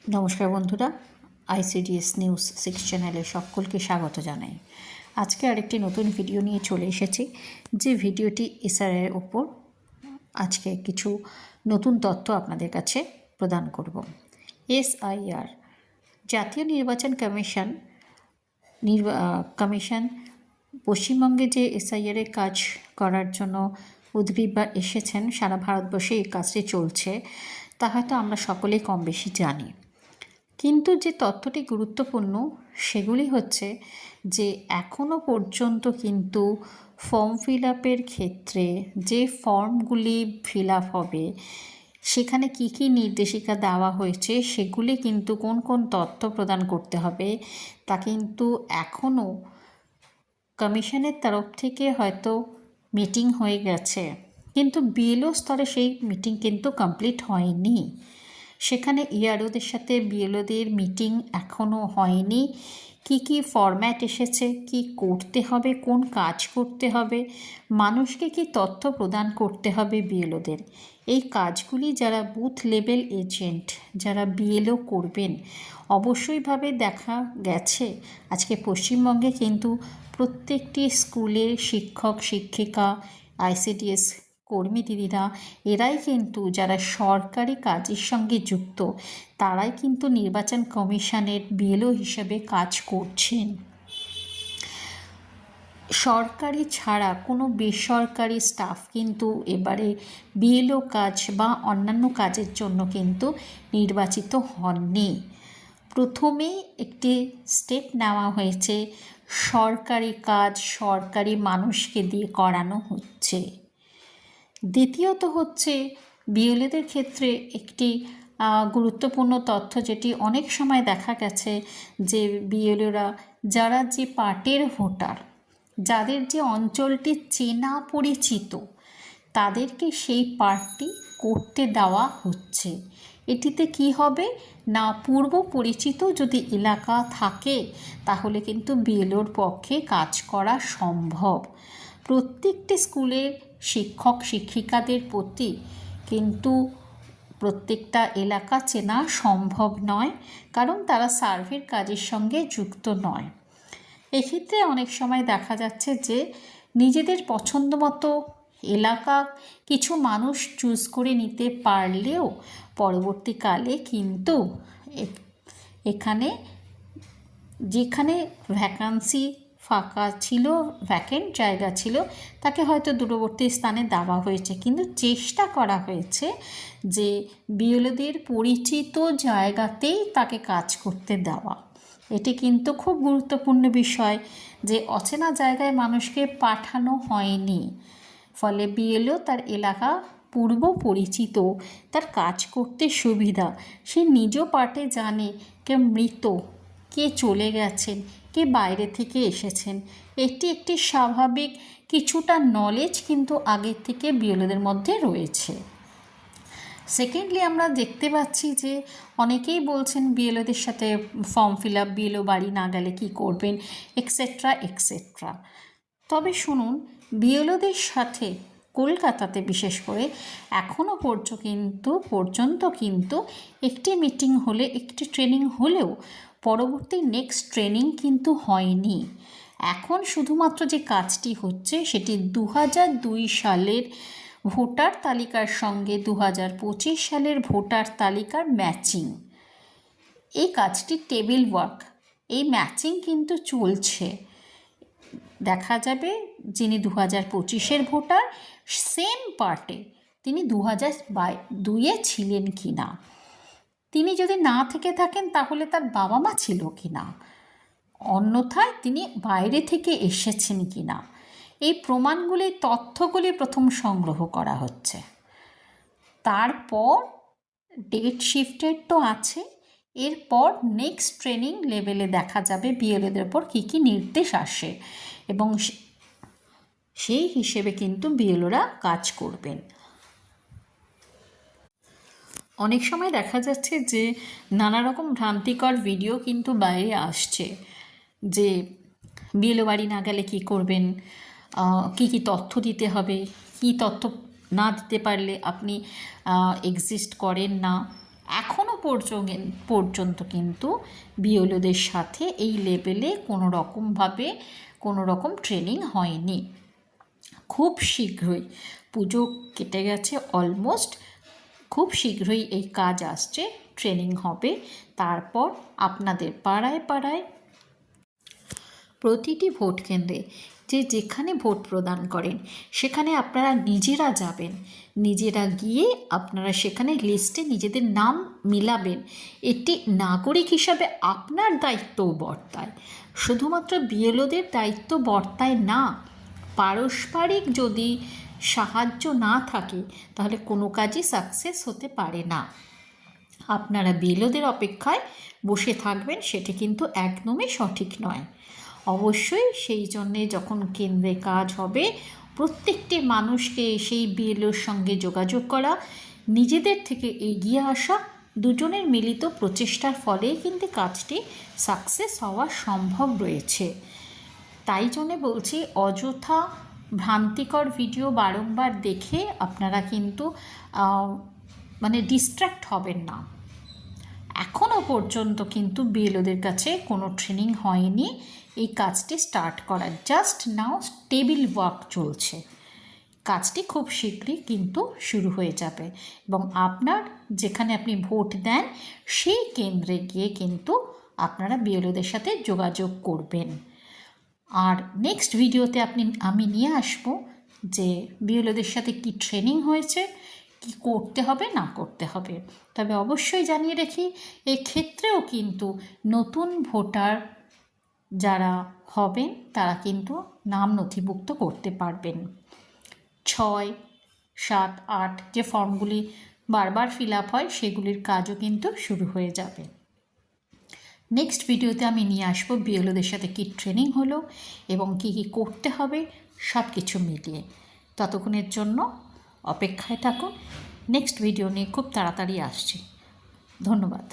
নমস্কার বন্ধুরা, ICDS news 6 চ্যানেলে সকলকে স্বাগত জানাই। আজকে আরেকটি নতুন ভিডিও নিয়ে চলে এসেছি, যে ভিডিওটি এসআইআর ওপর আজকে কিছু নতুন তথ্য আপনাদের কাছে প্রদান করব। এসআইআর জাতীয় নির্বাচন কমিশন পশ্চিমবঙ্গে যে এসআইআরের কাজ করার জন্য উদ্গ্রীব বা এসেছেন, সারা ভারতবর্ষে এই কাজটি চলছে তা হয়তো আমরা সকলেই কম বেশি জানি। কিন্তু যে তথ্যটি গুরুত্বপূর্ণ সেগুলি হচ্ছে যে এখনও পর্যন্ত কিন্তু ফর্ম ফিল আপের ক্ষেত্রে যে ফর্মগুলি ফিল আপ হবে সেখানে কি কি নির্দেশিকা দেওয়া হয়েছে, সেগুলি কিন্তু কোন কোন তথ্য প্রদান করতে হবে তা কিন্তু এখনও কমিশনের তরফ থেকে হয়তো মিটিং হয়ে গেছে, কিন্তু বিএলও স্তরে সেই মিটিং কিন্তু কমপ্লিট হয়নি। সেখানে ইআরওদের সাথে বিএলওদের মিটিং এখনও হয়নি। কি কি ফরম্যাট এসেছে, কি করতে হবে, কোন কাজ করতে হবে, মানুষকে কি তথ্য প্রদান করতে হবে বিএলওদের, এই কাজগুলি যারা বুথ লেভেল এজেন্ট, যারা বিএলও করবেন, অবশ্যইভাবে দেখা গেছে আজকে পশ্চিমবঙ্গে কিন্তু প্রত্যেকটি স্কুলের শিক্ষক শিক্ষিকা, আইসিডিএস কর্মী দিদিরা, এরাই কিন্তু যারা সরকারি কাজের সঙ্গে যুক্ত, তারাই কিন্তু নির্বাচন কমিশনের বিএলও হিসেবে কাজ করছেন। সরকারি ছাড়া কোনো বেসরকারি স্টাফ কিন্তু এবারে বিএলও কাজ বা অন্যান্য কাজের জন্য কিন্তু নির্বাচিত হননি। প্রথমেই একটি স্টেপ নেওয়া হয়েছে, সরকারি কাজ সরকারি মানুষকে দিয়ে করানো হচ্ছে। দ্বিতীয়ত হচ্ছে বিএলওদের ক্ষেত্রে একটি গুরুত্বপূর্ণ তথ্য, যেটি অনেক সময় দেখা গেছে যে বিএলওরা যারা যে পার্টির ভোটার, যাদের যে অঞ্চলটি চেনা পরিচিত, তাদেরকে সেই পার্টি করতে দেওয়া হচ্ছে। এটিতে কি হবে না, পূর্ব পরিচিত যদি এলাকা থাকে তাহলে কিন্তু বিএলওর পক্ষে কাজ করা সম্ভব। প্রত্যেকটি স্কুলের শিক্ষক শিক্ষিকাদের প্রতি কিন্তু প্রত্যেকটা এলাকা চেনা সম্ভব নয়, কারণ তারা সার্ভের কাজের সঙ্গে যুক্ত নয়। এক্ষেত্রে অনেক সময় দেখা যাচ্ছে যে নিজেদের পছন্দ মতো এলাকা কিছু মানুষ চুজ করে নিতে পারলেও পরবর্তীকালে কিন্তু এখানে যেখানে ভ্যাকান্সি ফাঁকা ছিল, ভ্যাকেন্ট জায়গা ছিল, তাকে হয়তো দূরবর্তী স্থানে দেওয়া হয়েছে, কিন্তু চেষ্টা করা হয়েছে যে বিএলওদের পরিচিত জায়গাতেই তাকে কাজ করতে দেওয়া। এটি কিন্তু খুব গুরুত্বপূর্ণ বিষয় যে অচেনা জায়গায় মানুষকে পাঠানো হয়নি, ফলে বিএলও তার এলাকা পূর্ব পরিচিত, তার কাজ করতে সুবিধা, সে নিজ পার্টে জানে কে মৃত, কে চলে গেছেন, কে বাইরে থেকে এসেছেন। এটি একটি স্বাভাবিক কিছুটা নলেজ কিন্তু আগের থেকে বিএলওদের মধ্যে রয়েছে। সেকেন্ডলি আমরা দেখতে পাচ্ছি যে অনেকেই বলছেন বিএলওদের সাথে ফর্ম ফিল আপ, বিএলও বাড়ি না গেলে কী করবেন, এক্সেট্রা এক্সেট্রা। তবে শুনুন, বিএলওদের সাথে কলকাতাতে বিশেষ করে এখনও পর্যন্ত কিন্তু একটি মিটিং হলে, একটি ট্রেনিং হলেও পরবর্তী নেক্সট ট্রেনিং কিন্তু হয়নি। এখন শুধুমাত্র যে কাজটি হচ্ছে সেটি 2002 সালের ভোটার তালিকার সঙ্গে 2025 সালের ভোটার তালিকার ম্যাচিং। এই কাজটি টেবিল ওয়ার্ক, এই ম্যাচিং কিন্তু চলছে। দেখা যাবে যিনি 2025-এর ভোটার, সেম পার্টে তিনি 2002-এ ছিলেন কি না, তিনি যদি না থেকে থাকেন তাহলে তার বাবা মা ছিল কি না, অন্যথায় তিনি বাইরে থেকে এসেছেন কি না, এই প্রমাণগুলি, তথ্যগুলি প্রথম সংগ্রহ করা হচ্ছে। তারপর ডেট শিফটেড তো আছে, এরপর নেক্সট ট্রেনিং লেভেলে দেখা যাবে বিএলওদের ওপর কী কী নির্দেশ আসে, এবং সেই হিসেবে কিন্তু বিএলওরা কাজ করবেন। অনেক সময় দেখা যাচ্ছে যে নানা রকম ভ্রান্তিকর ভিডিও কিন্তু বাইরে আসছে, যে বিএলও বাড়ি না গেলে কী করবেন, কী কী তথ্য দিতে হবে, কী তথ্য না দিতে পারলে আপনি এক্সিস্ট করেন না, এখনও পর্যন্ত কিন্তু বিএলওদের সাথে এই লেভেলে কোনো রকম ট্রেনিং হয়নি। খুব শীঘ্রই, পুজো কেটে গেছে অলমোস্ট, খুব শীঘ্রই এই কাজ আসছে, ট্রেনিং হবে। তারপর আপনাদের পাড়ায় পাড়ায় প্রতিটি ভোট কেন্দ্রে যেখানে ভোট প্রদান করেন সেখানে আপনারা নিজেরা যাবেন, নিজেরা গিয়ে আপনারা সেখানে লিস্টে নিজেদের নাম মিলাবেন। এটি নাগরিক হিসাবে আপনার দায়িত্বও বর্তায়, শুধুমাত্র বিএলওদের দায়িত্ব বর্তায় না। পারস্পরিক যদি সাহায্য না থাকে তাহলে কোনো কাজই সাকসেস হতে পারে না। আপনারা বিএলওদের অপেক্ষায় বসে থাকবেন সেটি কিন্তু একদমই সঠিক নয়। অবশ্যই সেই জন্যে যখন কেন্দ্রে কাজ হবে প্রত্যেকটি মানুষকে সেই বিএলওর সঙ্গে যোগাযোগ করা, নিজেদের থেকে এগিয়ে আসা, দুজনের মিলিত প্রচেষ্টার ফলেই কিন্তু কাজটি সাকসেস হওয়া সম্ভব রয়েছে। তাই জন্যে বলছি, অযথা ভ্রান্তিকর ভিডিও বারংবার দেখে আপনারা কিন্তু ডিস্ট্র্যাক্ট হবেন না। এখনও পর্যন্ত কিন্তু বিএলওদের কাছে কোনো ট্রেনিং হয়নি এই কাজটি স্টার্ট করার, জাস্ট নাও টেবিল ওয়ার্ক চলছে। কাজটি খুব শীঘ্রই কিন্তু শুরু হয়ে যাবে এবং আপনার যেখানে আপনি ভোট দেন সেই কেন্দ্রে গিয়ে কিন্তু আপনারা বিএলওদের সাথে যোগাযোগ করবেন। আর নেক্সট ভিডিওতে আমি নিয়ে আসব যে বিএলওদের সাথে কি ট্রেনিং হয়েছে, কি করতে হবে না করতে হবে। তবে অবশ্যই জানিয়ে রাখি, এক্ষেত্রেও কিন্তু নতুন ভোটার যারা হবেন তারা কিন্তু নাম নথিভুক্ত করতে পারবেন। 6, 7, 8 যে ফর্মগুলি বারবার ফিল আপ হয় সেগুলির কাজও কিন্তু শুরু হয়ে যাবে। নেক্সট ভিডিওতে আমি নিয়ে আসবো বিএলওদের সাথে কী ট্রেনিং হলো এবং কী কী করতে হবে সব কিছু মিলিয়ে। ততক্ষণের জন্য অপেক্ষায় থাকুন, নেক্সট ভিডিও নিয়ে খুব তাড়াতাড়ি আসছি। ধন্যবাদ।